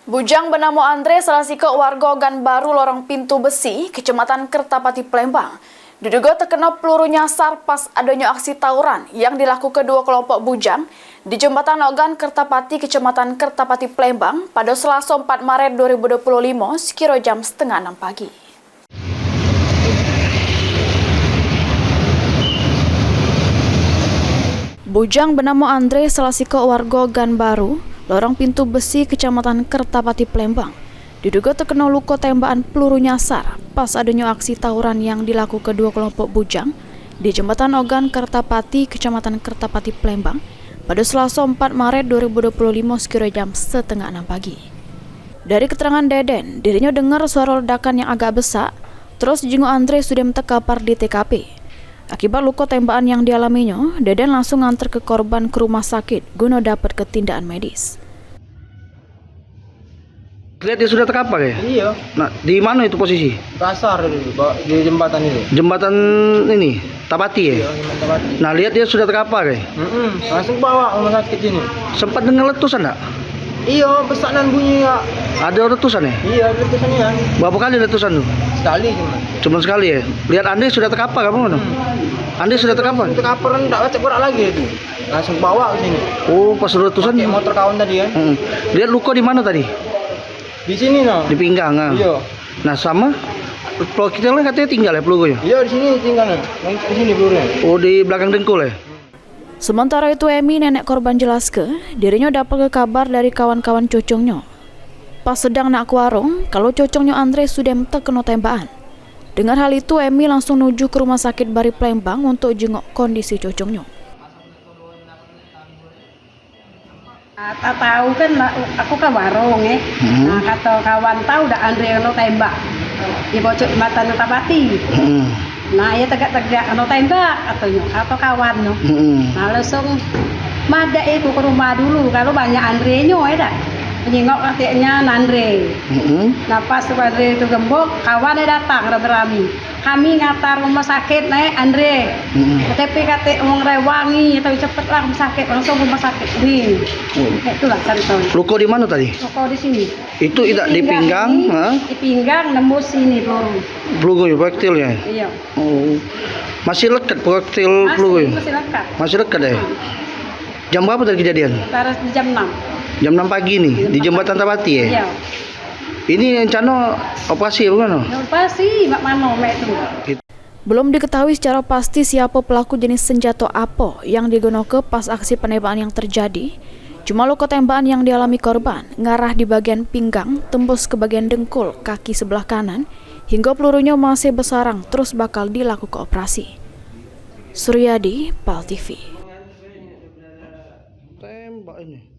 Bujang bernama Andre Salasiko warga Ganbaru Lorong Pintu Besi, Kecamatan Kertapati, Palembang, diduga terkena peluru nyasar pas adanya aksi tawuran yang dilakukan kedua kelompok bujang di Jembatan Logan Kertapati, Kecamatan Kertapati, Palembang pada Selasa 4 Maret 2025 sekira jam setengah 6 pagi. Bujang bernama Andre Salasiko warga Ganbaru Lorong Pintu Besi, Kecamatan Kertapati, Palembang, diduga terkena luka tembakan peluru nyasar pas adanya aksi tawuran yang dilakukan kedua kelompok bujang di Jembatan Logan Kertapati, Kecamatan Kertapati, Palembang pada Selasa 4 Maret 2025 sekira jam setengah 6 pagi. Dari keterangan Deden, dirinya dengar suara ledakan yang agak besar, terus jenguk Andre sudah terkapar di TKP. Akibat luka tembakan yang dialaminya, Deden langsung nganter ke korban ke rumah sakit guna dapat ketindakan medis. Lihat dia sudah terkapar ya? Iya. Nah, di mana itu posisi? Kasar di jembatan ini. Jembatan ini, Tapati ya? Iya, jembatan Tapati. Nah, lihat dia sudah terkapar ya? Langsung bawa ke rumah sakit ini. Sempat dengar letusan enggak? Iya, besaran bunyi ya. Ada letusan ya? Iya, letusannya ya. Berapa kali letusan tuh? Sekali cuma. Cuma sekali ya? Lihat Andre sudah terkapar apa mana? Andre sudah terkapar? Terkapar enggak baca berat lagi itu. Langsung bawa ke sini. Oh, pas letusan? Pakai motor kawan tadi ya. Lihat luka di mana tadi? Di sini no. Di pinggang. Iya. Nah, sama peluru kita lah katanya tinggal ya pelurunya? Iya, di sini tinggal. Di sini pelurunya. Oh, di belakang dengkul ya? Sementara itu Emi, nenek korban, jelaskan dirinya dapat kabar dari kawan-kawan cocongnya. Pas sedang nak ke warung, kalau cocongnya Andre sudah terkena tembakan. Dengan hal itu Emi langsung menuju ke rumah sakit Bari Palembang untuk jenguk kondisi cocongnya. Tak tahu kan aku ke warung ya. Nah, kata kawan tahu dah Andre lo tembak di pojok jembatan Tapati. Nah, ya tegak-tegak lo tembak katanya atau kawan no. Nah, langsung mada itu ke rumah dulu kalau banyak Andre-nya ya dah. Menyingok katanya Andre. Nah, pas Andre itu gembok, kawannya datang rame-rame. Kami ngatar rumah sakit naik Andre. Tapi kata orang Rewangi, tapi cepetlah rumah sakit, langsung rumah sakit ini. Itulah ceritanya. Luka di mana tadi? Luka di sini. Itu tidak di pinggang? Di pinggang nembus sini peluru. Peluru ya, proyektil ya? Iya. Oh. Masih lekat proyektil peluru ya? Masih lekat. Masih lekat ya? Jam berapa tadi kejadian? Antara jam 6. Jam 6 pagi nih, di Jembatan Tapati ya? Iya. Ini rencana operasi apa kan? Operasi, mak mano, mak itu. Belum diketahui secara pasti siapa pelaku jenis senjata apa yang digunakan pas aksi penembakan yang terjadi. Cuma luka tembakan yang dialami korban ngarah di bagian pinggang, tembus ke bagian dengkul kaki sebelah kanan, hingga pelurunya masih bersarang terus bakal dilakukan operasi. Suryadi, PAL TV. Tembak ini.